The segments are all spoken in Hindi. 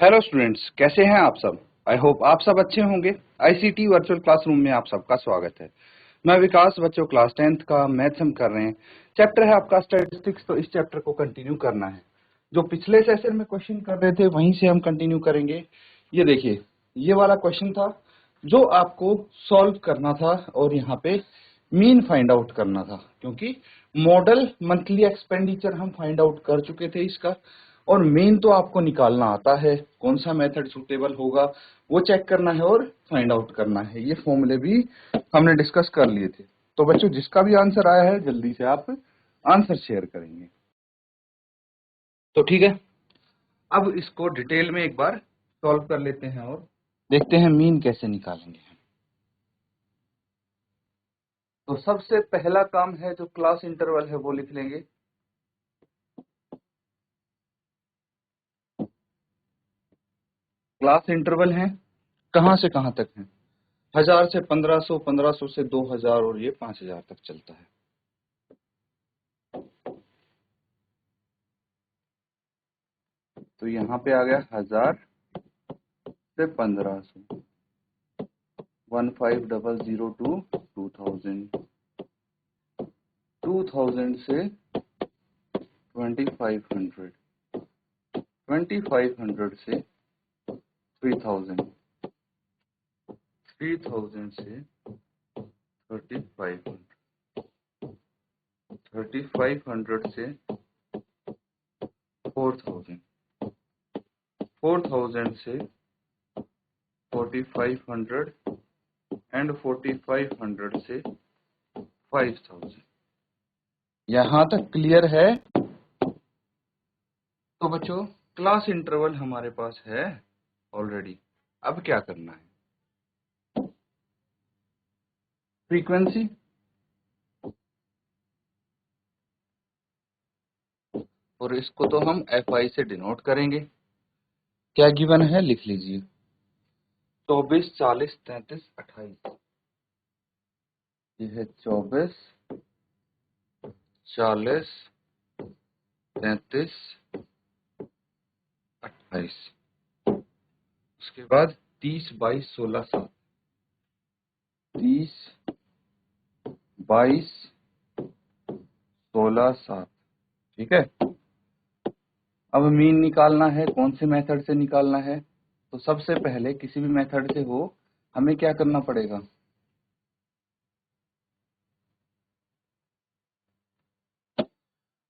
हेलो स्टूडेंट्स, कैसे हैं आप सब। आई होप आप सब अच्छे होंगे। आईसीटी वर्चुअल क्लासरूम में आप सबका स्वागत है। मैं विकास, बच्चों क्लास 10th का मैथ्स हम कर रहे हैं। चैप्टर है आपका स्टैटिस्टिक्स, तो इस चैप्टर को कंटिन्यू करना है। जो पिछले सेशन में क्वेश्चन कर रहे थे वहीं से हम कंटिन्यू करेंगे। ये देखिए, ये वाला क्वेश्चन था जो आपको सॉल्व करना था और यहाँ पे मीन फाइंड आउट करना था, क्योंकि मॉडल मंथली एक्सपेंडिचर हम फाइंड आउट कर चुके थे इसका, और मेन तो आपको निकालना आता है। कौन सा मेथड सुटेबल होगा वो चेक करना है और फाइंड आउट करना है। ये फॉर्मूले भी हमने डिस्कस कर लिए थे। तो बच्चों, जिसका भी आंसर आया है जल्दी से आप आंसर शेयर करेंगे। तो ठीक है, अब इसको डिटेल में एक बार सॉल्व कर लेते हैं और देखते हैं मीन कैसे निकालेंगे। तो सबसे पहला काम है, जो क्लास इंटरवल है वो लिख लेंगे। क्लास इंटरवल है कहां से कहां तक है? 1000 से 1500, 1500 से 2000 और ये 5000 तक चलता है। तो यहाँ पे आ गया 1000 से 1500, 1500 टू 2000, 2000 से 2500, 2500 से 3000, 3000 से 3500, 3500 से 4000, 4000 से 4500 एंड 4500 से 5000। यहां तक क्लियर है? तो बच्चों, क्लास इंटरवल हमारे पास है ऑलरेडी। अब क्या करना है? फ्रीक्वेंसी, और इसको तो हम FI से डिनोट करेंगे। क्या गिवन है लिख लीजिए। 24, 40, 33, 28। ये है 24, 40, 33, 28। उसके बाद 30, 22, 16, 7। 30, 22, 16, 7। ठीक है। अब मीन निकालना है। कौन से मेथड से निकालना है? तो सबसे पहले किसी भी मेथड से हो, हमें क्या करना पड़ेगा?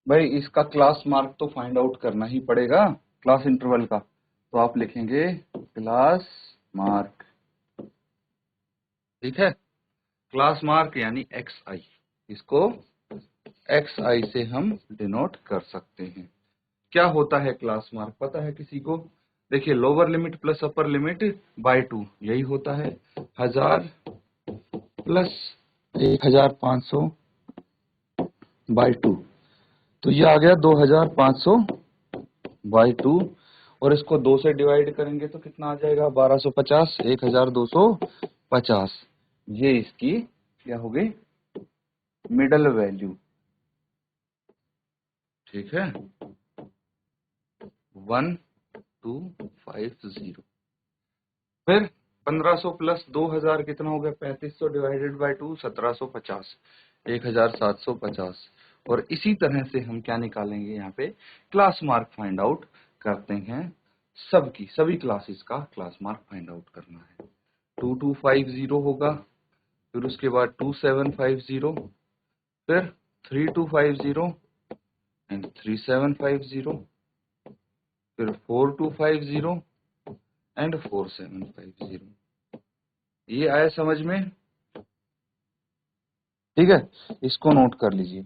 भाई, इसका क्लास मार्क तो फाइंड आउट करना ही पड़ेगा, क्लास इंटरवल का। तो आप लिखेंगे क्लास मार्क। ठीक है, क्लास मार्क यानी XI। इसको XI से हम डिनोट कर सकते हैं। क्या होता है क्लास मार्क, पता है किसी को? देखिए, lower limit plus upper limit by 2, यही होता है। 1000 प्लस 1500 बाय 2, तो ये आ गया 2500 बाय 2। और इसको 2 से डिवाइड करेंगे तो कितना आ जाएगा? 1250, 1250। ये इसकी क्या हो गई? Middle value. ठीक है, 1250। फिर 1500 प्लस 2000 कितना हो गया? 3500 डिवाइडेड बाय 2, 1750, 1750। और इसी तरह से हम क्या निकालेंगे? यहाँ पे क्लास मार्क फाइंड आउट करते हैं। सबकी सभी क्लासेस का क्लास मार्क फाइंड आउट करना है। 2250 होगा, फिर उसके बाद 2750, फिर 3250 एंड 3750, फिर 4250 एंड 4750। ये आया समझ में? ठीक है, इसको नोट कर लीजिए।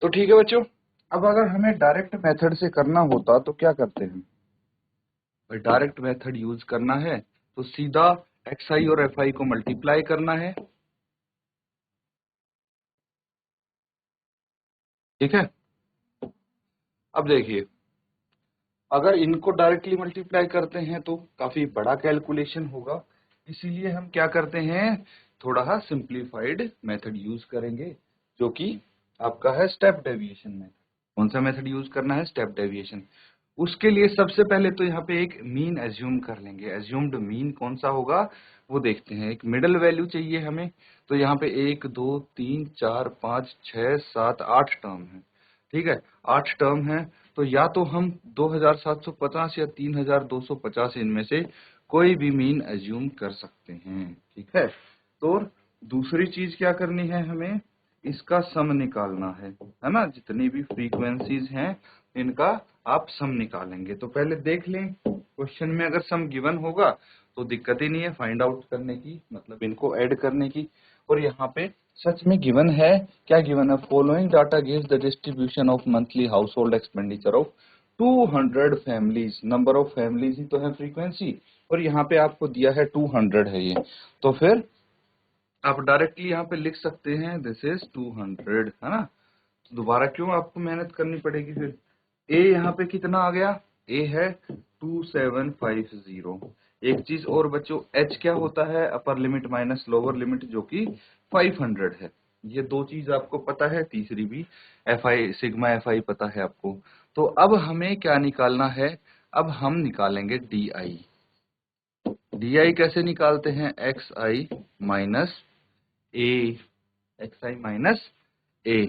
तो ठीक है बच्चों, अब अगर हमें डायरेक्ट मेथड से करना होता तो क्या करते हैं? डायरेक्ट मेथड यूज करना है तो सीधा XI और FI को मल्टीप्लाई करना है। ठीक है, अब देखिए, अगर इनको डायरेक्टली मल्टीप्लाई करते हैं तो काफी बड़ा कैलकुलेशन होगा। इसीलिए हम क्या करते हैं? थोड़ा सा सिंप्लीफाइड मेथड यूज करेंगे, जो कि आपका है स्टेप डेविएशन मेथड। कौन सा मेथड यूज करना है? Step deviation. उसके लिए सबसे पहले तो यहाँ पे एक मीन एज्यूम कर लेंगे। एज्यूम्ड मीन कौन सा होगा वो देखते हैं। एक मिडल वैल्यू चाहिए हमें, तो यहाँ पे 1 2 3 4 5 6 7 8 टर्म है। ठीक है, 8 टर्म है, तो या तो हम 2750 या 3250 इनमें से कोई भी मीन एज्यूम कर सकते हैं। ठीक है, तो दूसरी चीज क्या करनी है हमें? इसका सम निकालना है ना। जितनी भी फ्रीक्वेंसीज हैं इनका आप सम निकालेंगे। तो पहले देख लें, क्वेश्चन में अगर सम गिवन होगा तो दिक्कत ही नहीं है फाइंड आउट करने की, मतलब इनको ऐड करने की। और यहाँ पे सच में गिवन है, क्या गिवन है? Following data gives the distribution of monthly house hold expenditure of 200 families. Number of families ही तो है फ्रीक्वेंसी, और यहाँ पे आपको दिया है 200 है ये। तो फिर आप डायरेक्टली यहाँ पे लिख सकते हैं दिस इज 200, है ना। तो दोबारा क्यों आपको मेहनत करनी पड़ेगी? फिर ए यहाँ पे कितना आ गया? ए है 2750। एक चीज और बच्चों, एच क्या होता है? Upper limit minus lower limit, जो कि 500 है। ये दो चीज आपको पता है। तीसरी भी एफ आई, सिग्मा एफ आई पता है आपको। तो अब हमें क्या निकालना है? अब हम निकालेंगे डी आई। डी आई कैसे निकालते हैं? एक्स आई माइनस ए, एक्स आई माइनस ए।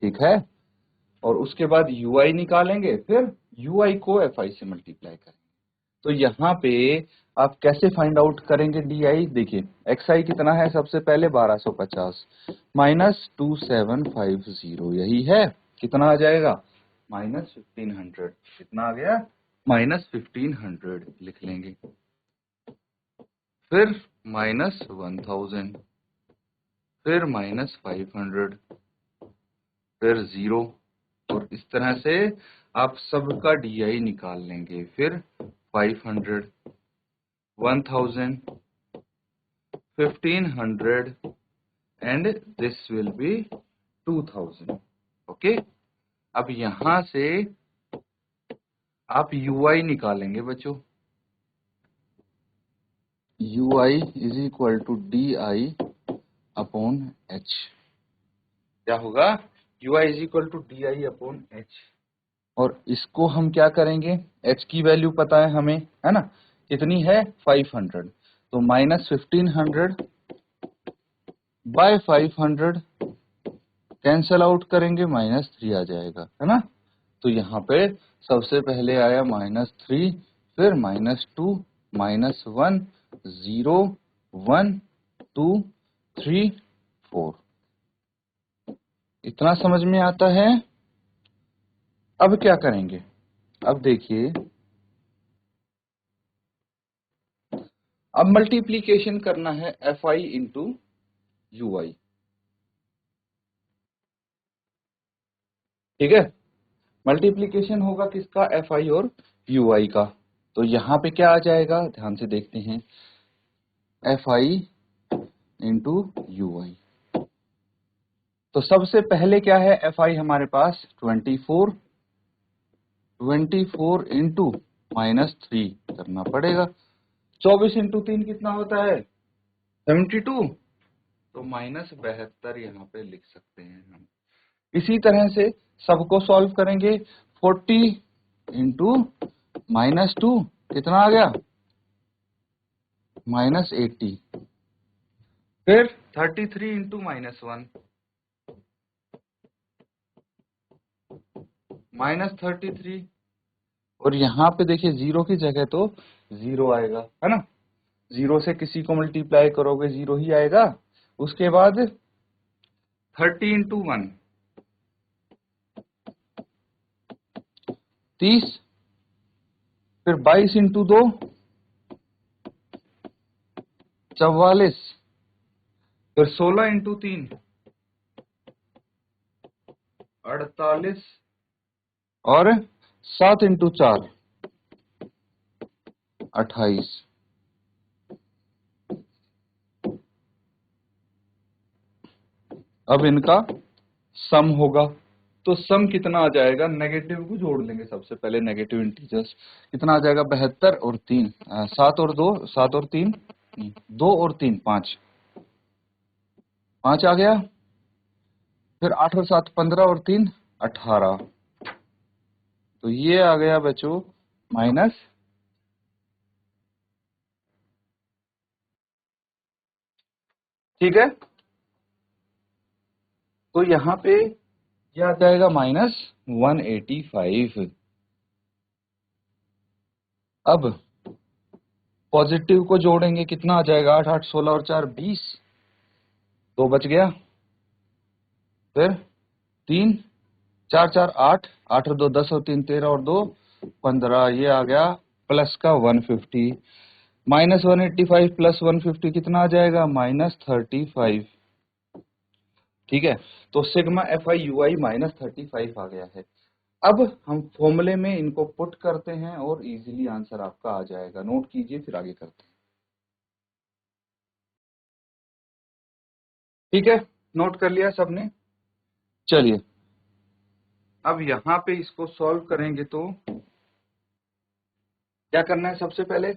ठीक है, और उसके बाद यू आई निकालेंगे, फिर यू आई को एफ आई से मल्टीप्लाई करेंगे। तो यहाँ पे आप कैसे फाइंड आउट करेंगे डी आई? देखिए, एक्स आई कितना है? सबसे पहले 1250 माइनस 2750, यही है। कितना आ जाएगा? माइनस 1500। कितना आ गया? माइनस 1500 लिख लेंगे। फिर माइनस 1000, फिर माइनस 500, फिर 0। और इस तरह से आप सबका DI निकाल लेंगे। फिर 500, 1000, 1500 and this will be 2000। Okay, अब यहां से आप UI निकालेंगे बच्चों। UI is equal to DI upon H। क्या होगा? UI is equal to DI upon H। और इसको हम क्या करेंगे? H की वैल्यू पता है हमें, है ना। कितनी है? 500। तो माइनस 1500 बाय 500 कैंसल आउट करेंगे, -3 आ जाएगा, है ना। तो यहाँ पे सबसे पहले आया -3, फिर -2, -1, 0, 1, 2, 3, 4। इतना समझ में आता है। अब क्या करेंगे? अब देखिए, अब मल्टीप्लीकेशन करना है एफ आई इंटू यू आई। ठीक है, मल्टीप्लीकेशन होगा किसका? एफ आई और यू आई का। तो यहाँ पे क्या आ जाएगा? ध्यान से देखते हैं, एफ आई इंटू यू आई। तो सबसे पहले क्या है? एफ आई हमारे पास 24 इंटू -3 करना पड़ेगा। 24 इंटू 3 कितना होता है? 72। तो -72 यहाँ पे लिख सकते हैं हम। इसी तरह से सबको सॉल्व करेंगे। 40 इंटू -2 कितना आ गया? -80। फिर 33 इंटू -1 -33। और यहाँ पे देखिए, 0 की जगह तो 0 आएगा, है ना। 0 से किसी को मल्टीप्लाई करोगे 0 ही आएगा। उसके बाद 30 इंटू 1 30, फिर 22 इंटू 2 44, फिर 16 इंटू 3 48, और 7 इंटू 4 28। अब इनका सम होगा, तो सम कितना आ जाएगा? नेगेटिव को जोड़ लेंगे सबसे पहले, नेगेटिव इंटीजर्स। कितना आ जाएगा? 72 और 3, 7 और 2, 7 और 3, 2 और 3, 5, 5 आ गया। फिर 8 और 7, 15 और 3, 18, तो ये आ गया बच्चों माइनस, ठीक है। तो यहाँ पे ये आ जाएगा माइनस 185। अब पॉजिटिव को जोड़ेंगे, कितना आ जाएगा, 8 8 16 और 4 20, 2 बच गया, फिर 3 4 4 8, 8 और 2 10 और 3 13 और 2 15, ये आ गया प्लस का 150, माइनस 185 प्लस 150 कितना आ जाएगा, माइनस 35, ठीक है। तो sigma F I U I minus 35 आ गया है। अब हम फॉर्मूले में इनको पुट करते हैं और इजीली आंसर आपका आ जाएगा। नोट कीजिए, फिर आगे करते हैं, ठीक है। नोट कर लिया सबने, चलिए अब यहाँ पे इसको सॉल्व करेंगे तो क्या करना है। सबसे पहले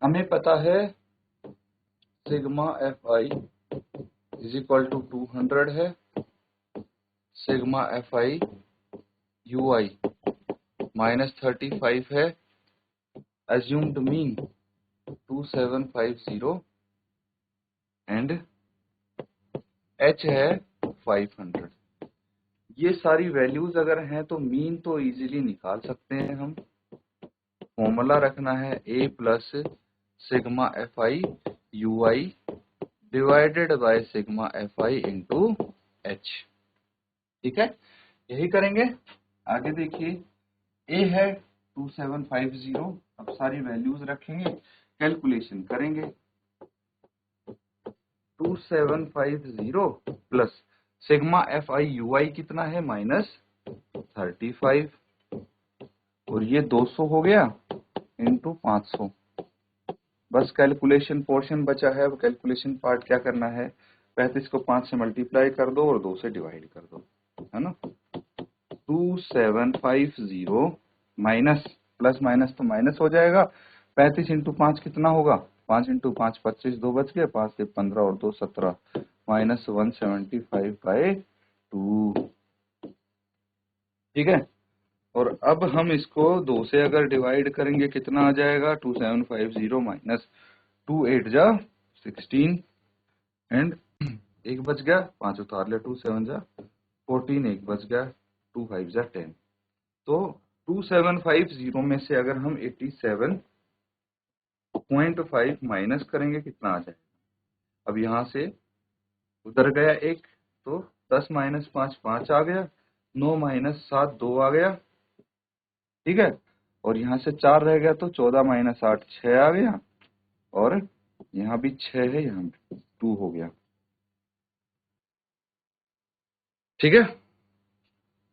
हमें पता है sigma F I is equal to 200 है, sigma F I U I minus 35 है, assumed mean 2750 एंड h है 500। ये सारी वैल्यूज अगर हैं तो मीन तो इजीली निकाल सकते हैं हम। फॉर्मूला रखना है a plus sigma F I U I divided by sigma F I into H, ठीक है। यही करेंगे। आगे देखिए, a है 2750, अब सारी वैल्यूज रखेंगे, कैलकुलेशन करेंगे। 2750 plus sigma F I U I कितना है, माइनस 35, और ये 200 हो गया इंटू 500। बस कैलकुलेशन पोर्शन बचा है। अब कैलकुलेशन पार्ट क्या करना है, 35 को 5 से मल्टीप्लाई कर दो और 2 से डिवाइड कर दो, है ना। 2750 माइनस प्लस माइनस तो माइनस हो जाएगा, 35 इंटू 5 कितना होगा, 5 इंटू 5 25, 2 बच गए, 5 से 15 और 2 17, माइनस 175/2, ठीक है। और अब हम इसको 2 से अगर डिवाइड करेंगे कितना आ जाएगा, 2750 माइनस 2 8 जा 16 एंड एक बच गया, 5 उतार ले, 2 7 जा 14, एक बच गया, 2 5 जा 10। तो 2750 में से अगर हम 87.5 माइनस करेंगे कितना आ जाएगा। अब यहाँ से उधर गया एक, तो 10 माइनस 5 5 आ गया, 9 माइनस 7 2 आ गया, ठीक है। और यहाँ से 4 रह गया, तो 14 माइनस 8 6 आ गया, और यहाँ भी 6 है, यहाँ भी 2 हो गया, ठीक है।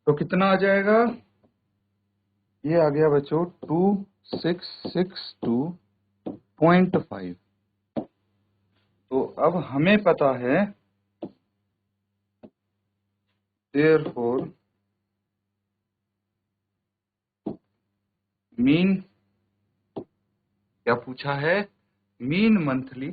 तो कितना आ जाएगा, ये आ गया बच्चों 2662.5। तो अब हमें पता है therefore मीन, क्या पूछा है, mean monthly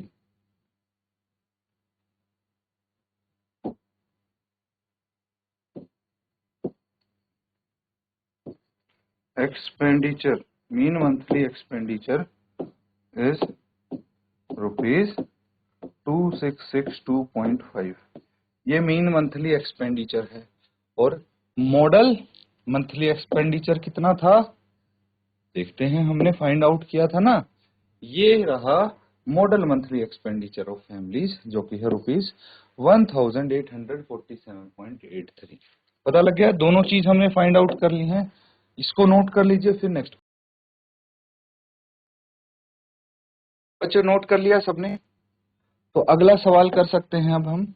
expenditure, mean monthly expenditure is ₹2662.5। ये मीन मंथली एक्सपेंडिचर है। और मॉडल मंथली एक्सपेंडिचर कितना था, देखते हैं, हमने फाइंड आउट किया था ना, ये रहा model monthly expenditure of families, जो कि है ₹1847.83। पता लग गया, दोनों चीज हमने फाइंड आउट कर ली हैं। इसको नोट कर लीजिए, फिर नेक्स्ट। बच्चों नोट कर लिया सबने, तो अगला सवाल कर सकते हैं अब हम।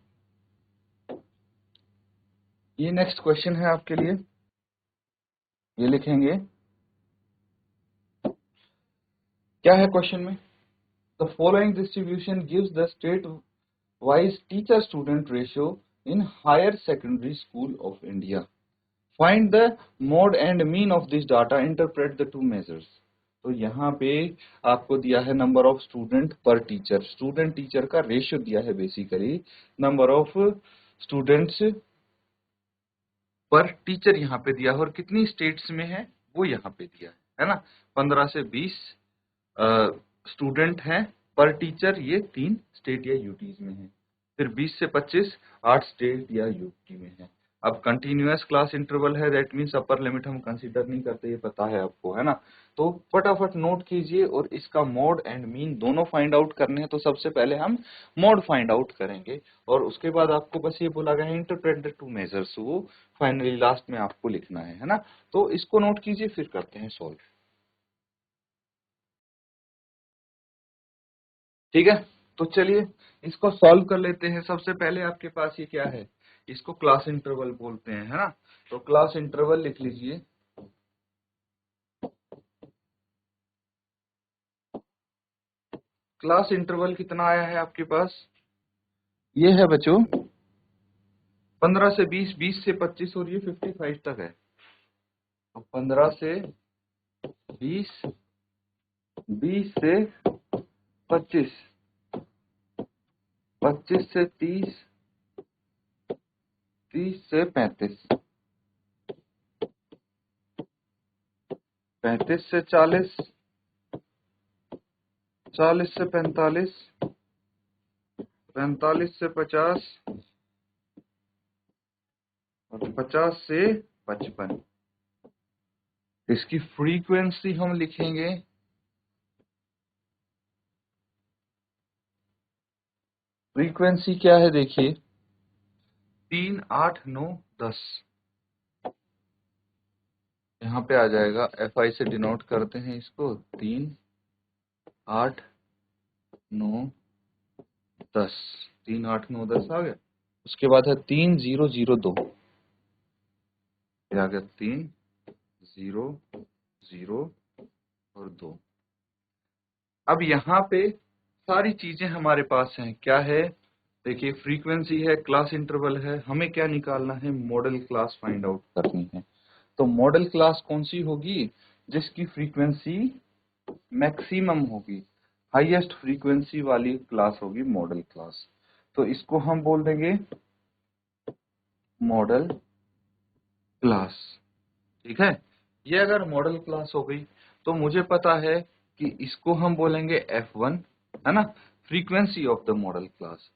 ये नेक्स्ट क्वेश्चन है आपके लिए, ये लिखेंगे, क्या है क्वेश्चन में, the following distribution gives the state wise teacher student ratio in higher secondary school of India, find the mode and mean of this data, interpret the two measures. तो यहाँ पे आपको दिया है number of student per teacher, student teacher का रेशियो दिया है, basically number of students per teacher यहाँ पे दिया है और कितनी स्टेट्स में है वो यहाँ पे दिया है ना। 15 से 20 स्टूडेंट हैं पर टीचर, ये 3 स्टेट या यूटीज में है। फिर 20 से 25 8 स्टेट या यूटी में है। अब कंटिन्यूअस क्लास इंटरवल है, दैट मीन्स अपर लिमिट हम कंसीडर नहीं करते, ये पता है आपको, है ना। तो फटाफट नोट कीजिए, और इसका मोड एंड मीन दोनों फाइंड आउट करने हैं। तो सबसे पहले हम मोड फाइंड आउट करेंगे, और उसके बाद आपको बस ये बोला गया है इंटरप्रेट द टू मेजर्स, वो फाइनली लास्ट में आपको लिखना है ना। तो इसको नोट कीजिए, फिर करते हैं सॉल्व। ठीक है, तो चलिए इसको सॉल्व कर लेते हैं। सबसे पहले आपके पास ये क्या है, इसको क्लास इंटरवल बोलते हैं, है ना। तो क्लास इंटरवल लिख लीजिए। क्लास इंटरवल कितना आया है आपके पास, ये है बच्चों 15 से 20, 20 से 25 और ये 55 तक है। तो 15 से 20, 20 से 25, 25 से 30, 30 से 35, 35 से 40, 40 से 45, 45 से 50 और 50 से 55। इसकी फ्रीक्वेंसी हम लिखेंगे, फ्रीक्वेंसी क्या है देखिए 3, 8, 9, 10। यहाँ पे आ जाएगा, FI से डिनोट करते हैं इसको, 3, 8, 9, 10, 3, 8, 9, 10 आ गया। उसके बाद है 3, 0, 0, 2, आ गया 3, 0, 0 और 2। अब यहाँ पे सारी चीजें हमारे पास हैं, क्या है देखिए, फ्रीक्वेंसी है, क्लास इंटरवल है, हमें क्या निकालना है, मॉडल क्लास फाइंड आउट करनी है। तो मॉडल क्लास कौन सी होगी, जिसकी फ्रीक्वेंसी मैक्सिमम होगी, हाईएस्ट फ्रीक्वेंसी वाली क्लास होगी मॉडल क्लास। तो इसको हम बोल देंगे मॉडल क्लास। ठीक है, ये अगर मॉडल क्लास हो गई तो मुझे पता है कि इसको हम बोलेंगे F1, है ना, frequency of the modal class.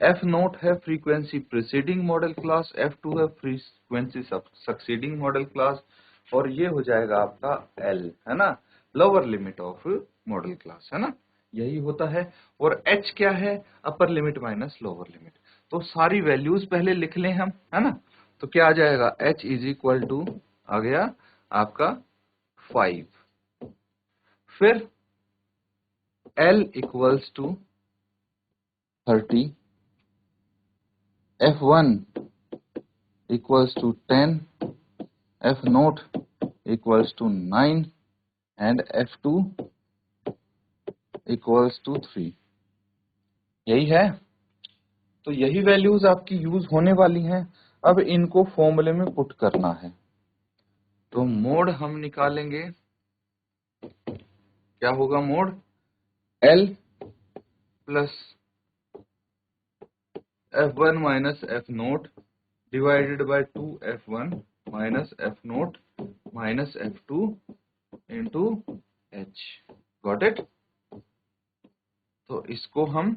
F naught है frequency preceding modal class, F2 है फ्रीक्वेंसी सक्सीडिंग मॉडल क्लास, और ये हो जाएगा आपका L, है ना, lower limit of model class, है ना, यही होता है। और H क्या है, upper limit minus lower limit. तो सारी वैल्यूज पहले लिख लें हम, है ना। तो क्या आ जाएगा, H इज इक्वल टू आ गया आपका 5, फिर L equals to 30, F1 equals to 10, F naught equals to 9 and F2 equals to 3। यही है, तो यही वैल्यूज आपकी यूज होने वाली हैं। अब इनको फॉर्मूले में पुट करना है। तो मोड हम निकालेंगे, क्या होगा mode, L plus F1 minus F note divided by 2F1 minus F note minus F2 into H। Got it. तो इसको हम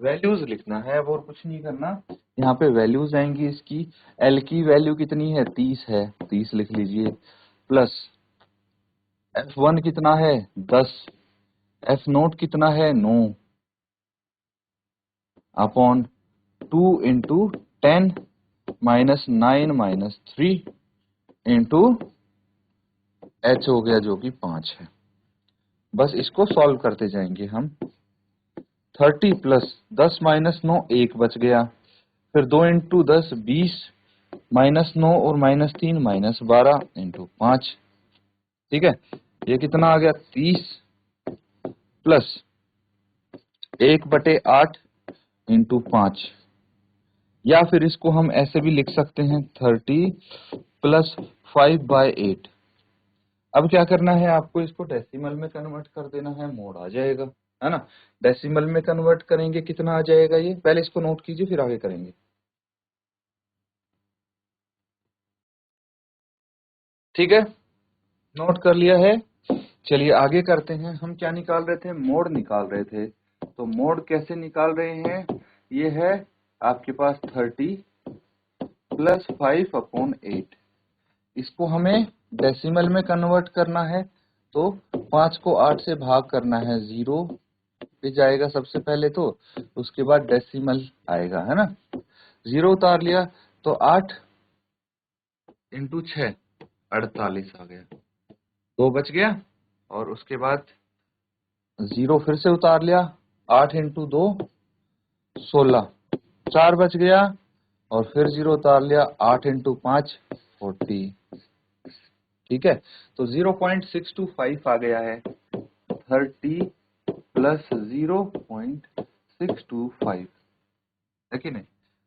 वैल्यूज लिखना है, अब और कुछ नहीं करना। यहाँ पे वैल्यूज आएंगी इसकी, L की वैल्यू कितनी है, 30 है, 30 लिख लीजिए, प्लस F1 कितना है, 10, F नोट कितना है, 9, upon 2 into 10 minus 9 minus 3 into H हो गया जो कि 5 है। बस इसको सॉल्व करते जाएंगे हम। 30 प्लस 10 माइनस 9, 1 बच गया, फिर 2 इंटू 10 20, माइनस 9 और माइनस 3 माइनस 12 इंटू 5। ठीक है, ये कितना आ गया, 30 प्लस 1/8 इंटू 5, या फिर इसको हम ऐसे भी लिख सकते हैं 30 प्लस 5/8। अब क्या करना है आपको, इसको डेसिमल में कन्वर्ट कर देना है, मोड आ जाएगा, है ना। डेसिमल में कन्वर्ट करेंगे कितना आ जाएगा, ये पहले इसको नोट कीजिए फिर आगे करेंगे। ठीक है, नोट कर लिया है। चलिए आगे करते हैं। हम क्या निकाल रहे थे? मोड निकाल रहे थे। तो मोड कैसे निकाल रहे हैं? ये है आपके पास 30 प्लस 5/8। इसको हमें डेसिमल में कन्वर्ट करना है। तो 5 को 8 से भाग करना है, 0 पे जाएगा सबसे पहले, तो उसके बाद डेसिमल आएगा, है ना। 0 उतार लिया तो 8 इंटू 6 48 आ गया, 2 बच गया। और उसके बाद 0 फिर से उतार लिया, 8 इंटू 2 16, 4 बच गया। और फिर 0 उतार लिया, 8 इंटू 5 40। ठीक है, तो 0.625 आ गया है। 30 प्लस 0.625 है कि नहीं।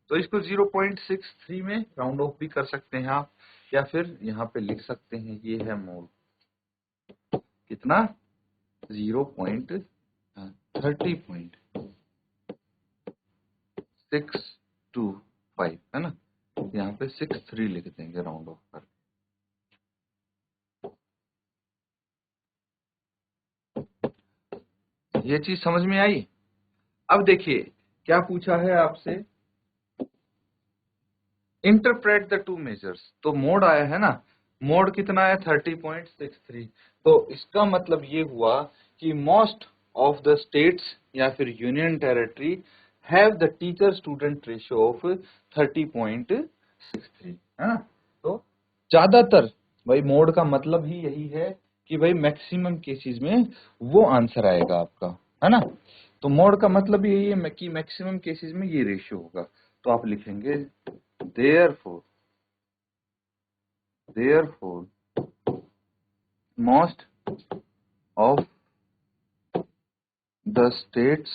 तो इसको 0.63 में राउंड ऑफ भी कर सकते हैं आप, या फिर यहाँ पे लिख सकते हैं ये है मोड। कितना? 0.30.625 है ना। यहाँ पे 63 लिख देंगे राउंड ऑफ कर। ये चीज समझ में आई। अब देखिए क्या पूछा है आपसे, इंटरप्रेट द टू मेजर्स। तो मोड आया है ना, मोड कितना है? 30.63। तो इसका मतलब ये हुआ कि मोस्ट ऑफ द स्टेट्स या फिर union territory have the teacher student ratio of 30.63, है ना। तो ज्यादातर, भाई मोड का मतलब ही यही है कि भाई मैक्सिमम केसेस में वो आंसर आएगा आपका, है ना। तो मोड का मतलब यही है कि मैक्सिमम केसेस में ये रेशियो होगा। तो आप लिखेंगे therefore most of the states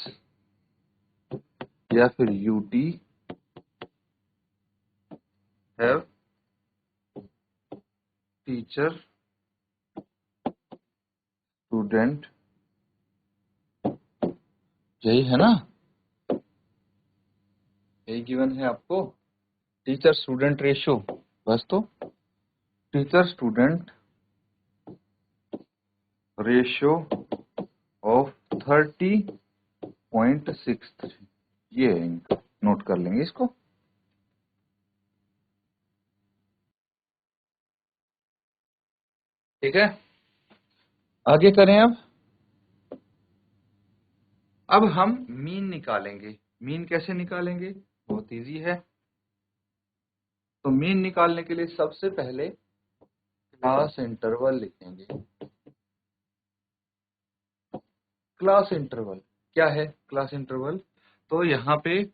या फिर यूटी have teacher student, यही है ना, यही गिवन है आपको, टीचर स्टूडेंट रेशियो। बस तो टीचर स्टूडेंट रेशियो ऑफ 30.63, ये है इनका। नोट कर लेंगे इसको। ठीक है, आगे करें। अब हम मीन निकालेंगे। मीन कैसे निकालेंगे? बहुत इजी है। तो मीन निकालने के लिए सबसे पहले क्लास इंटरवल लिखेंगे। क्लास इंटरवल क्या है? क्लास इंटरवल, तो यहाँ पे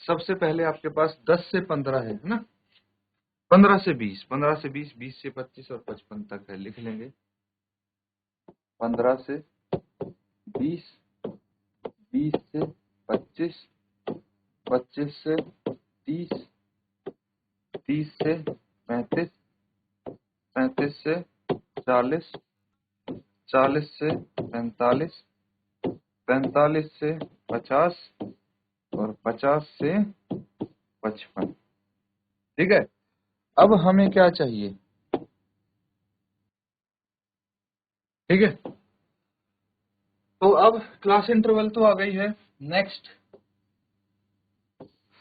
सबसे पहले आपके पास 10 से 15 है ना, 15 से 20, 15 से 20, 20 से 25 और 55 तक है, लिख लेंगे। 15 से 20, 20 से 25, 25 से 30, 30 से 35, 35 से 40, 40 से 45, 45 से 50 और 50 से 55। ठीक है, अब हमें क्या चाहिए? ठीक है, तो अब क्लास इंटरवल तो आ गई है। Next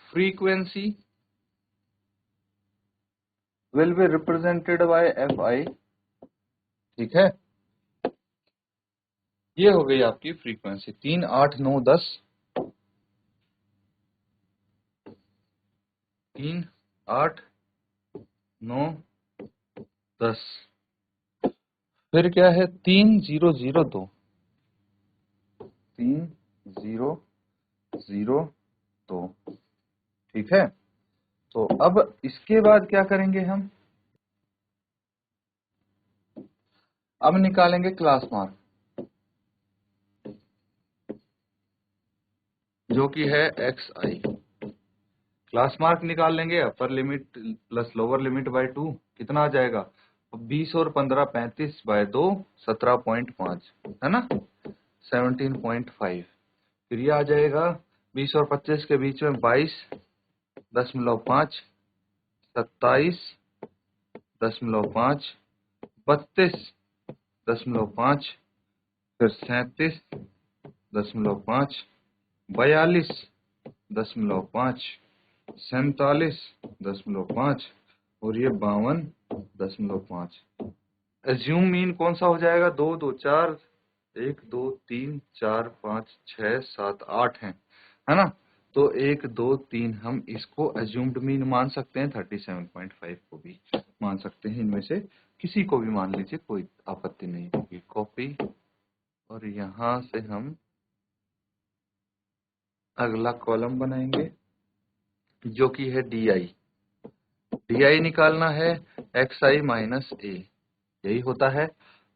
frequency will be represented by F I. ठीक है, ये हो गई आपकी फ्रीक्वेंसी। 3, 8, 9, 10, 3, 8, 9, 10। फिर क्या है? 3, 0, 0, 2, 3, 0, 0, 2। ठीक है, तो अब इसके बाद क्या करेंगे हम? अब निकालेंगे क्लास मार्क, जो कि है एक्स आई। क्लास मार्क निकाल लेंगे, upper limit plus lower limit by 2, कितना आ जाएगा? 20 और 15, 35 बाय 2, 17.5, है ना, 17.5। फिर ये आ जाएगा 20 और 25 के बीच में 22.5, 27.5, 32.5, फिर 37.5, 42.5, 47.5 और ये 52.5। एज्यूम मीन कौन सा हो जाएगा? 2 2 4, 1 2 3 4 5 6 7 8 है ना। तो 1 2 3 हम इसको एज्यूम्ड मीन मान सकते हैं, 37.5 को भी मान सकते हैं, इनमें से किसी को भी मान लीजिए, कोई आपत्ति नहीं होगी। कॉपी, और यहां से हम अगला कॉलम बनाएंगे जो कि है DI। DI निकालना है XI माइनस A, यही होता है।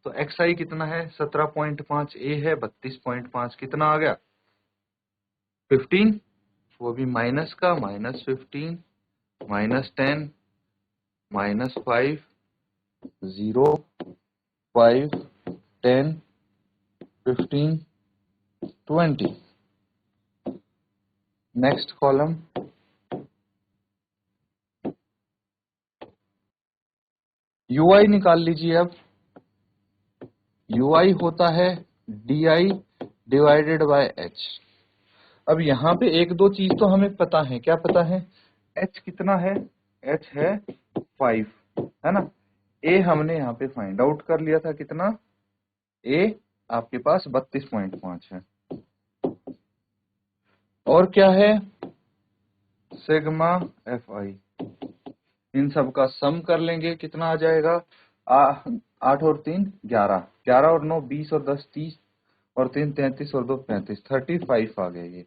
तो XI कितना है? 17.5, A है 32.5, कितना आ गया? 15, वो भी माइनस का, -15, -10, -5, 0, 5, 10, 15, 20। नेक्स्ट कॉलम UI निकाल लीजिए। अब UI होता है DI डिवाइडेड बाय H। अब यहाँ पे एक दो चीज तो हमें पता है। क्या पता है? H कितना है? H है 5, है ना। A हमने यहाँ पे फाइंड आउट कर लिया था, कितना? A आपके पास 32.5 है। और क्या है? Sigma FI। इन सब का सम कर लेंगे, कितना आ जाएगा? 8 और 3 11, 11 और 9 20 और 10 30 और 3 33 और 2 35, 35 आ गया ये।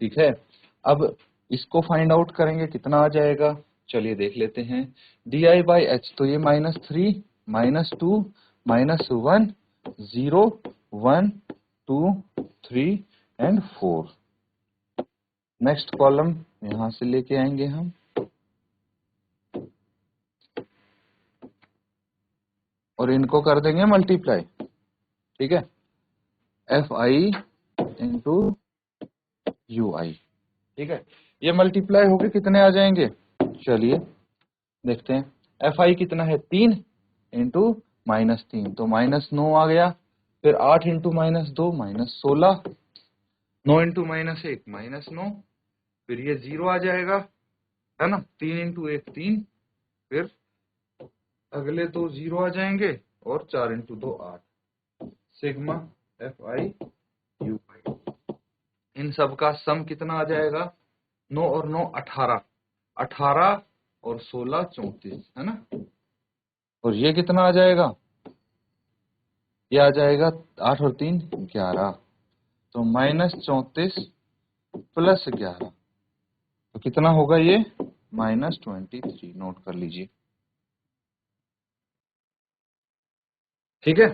ठीक है, अब इसको फाइंड आउट करेंगे, कितना आ जाएगा? चलिए देख लेते हैं। DI बाई H, तो ये -3, -2, -1, 0, 1, 2, 3 एंड 4। नेक्स्ट कॉलम यहां से लेके आएंगे हम। और इनको कर देंगे मल्टीप्लाई। ठीक है, FI इंटू UI। ठीक है, ये मल्टीप्लाई होके कितने आ जाएंगे? चलिए देखते हैं। FI कितना है? 3 इंटू -3, तो -9 आ गया। फिर 8 इंटू -2 -16, 9 इंटू -1 -9, फिर ये 0 आ जाएगा, है ना। 3 इंटू 1 3, फिर अगले दो 0 आ जाएंगे, और 4 इंटू 2 8। सिग्मा FI UI, इन सब का सम कितना आ जाएगा? 9 और 9 18, 18 और 16 34, है ना। और ये कितना आ जाएगा? ये आ जाएगा 8 और 3 11, तो -34 प्लस 11, तो कितना होगा ये? -23। नोट कर लीजिए। ठीक है,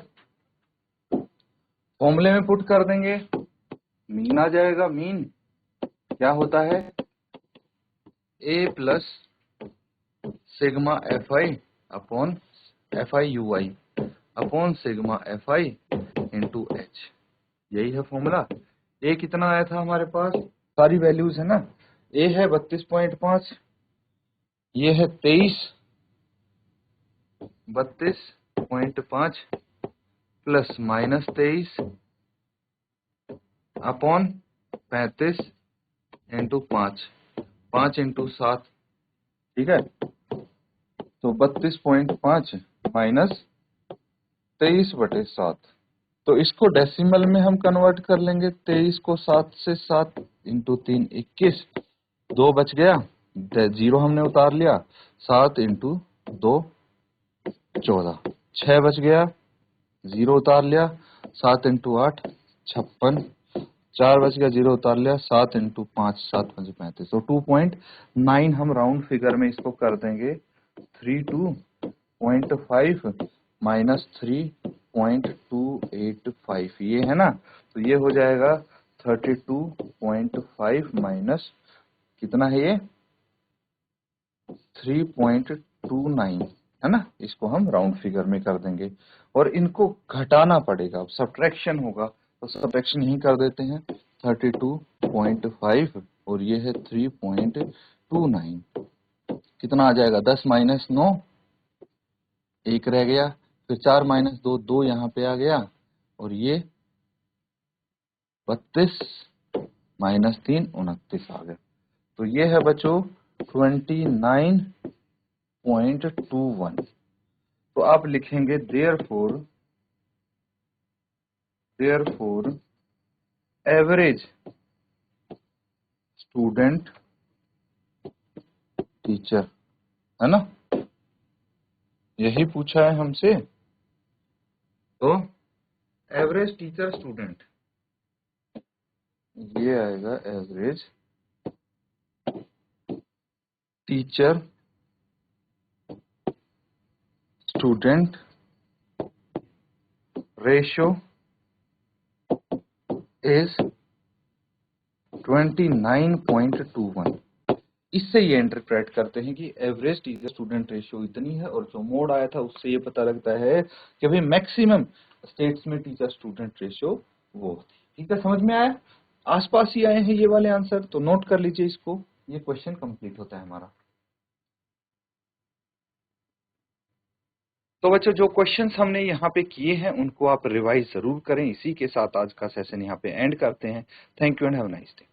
फॉर्मूले में पुट कर देंगे, मीन आ जाएगा। मीन क्या होता है? A plus sigma FI upon FI UI upon sigma FI into H, यही है फॉर्मूला। A कितना आया था हमारे पास? सारी वैल्यूज है ना। A है 32.5, ये है 32.5 प्लस -23 अपॉन 35 इंटू 5, 5 इंटू 7। ठीक है, तो 32.5 माइनस 23/7। तो इसको डेसिमल में हम कन्वर्ट कर लेंगे। 23 को 7 से 7 इंटू 3 21, 2 बच गया, 0 हमने उतार लिया। 7 इंटू 2 14, 6 बच गया, 0 उतार लिया। 7 इंटू 8 56, 4 बच गया, 0 उतार लिया। 7 इंटू 5 7 5 35, तो 2.9 हम राउंड फिगर में इसको कर देंगे। 32.5 माइनस 3.285, ये है ना। तो ये हो जाएगा 32.5 माइनस कितना है ये? 3.29, है ना। इसको हम राउंड फिगर में कर देंगे, और इनको घटाना पड़ेगा। अब सब्ट्रैक्शन होगा, तो सब्ट्रैक्शन यही कर देते हैं। 32.5 और ये है 3.29, कितना आ जाएगा? 10 - 9, 1 रह गया, फिर 4 माइनस 2, 2 यहाँ पे आ गया, और ये 32 माइनस 3 29 आ गया। तो ये है बच्चों 29.21। तो आप लिखेंगे देयरफॉर एवरेज स्टूडेंट टीचर, है ना, यही पूछा है हमसे। तो एवरेज टीचर स्टूडेंट, ये आएगा average teacher student ratio is 29.21। इससे ये इंटरप्रेट करते हैं कि एवरेज टीचर स्टूडेंट रेशियो इतनी है, और जो मोड आया था उससे ये पता लगता है कि भाई मैक्सिमम स्टेट्स में टीचर स्टूडेंट रेशियो वो होती है। ठीक है, समझ में आया? आसपास ही आए हैं ये वाले आंसर, तो नोट कर लीजिए इसको, ये क्वेश्चन कंप्लीट होता है हमारा। तो बच्चों जो क्वेश्चंस हमने यहाँ पे किए हैं उनको आप रिवाइज जरूर करें। इसी के साथ आज का सेशन यहाँ पे एंड करते हैं। Thank you and have a nice day.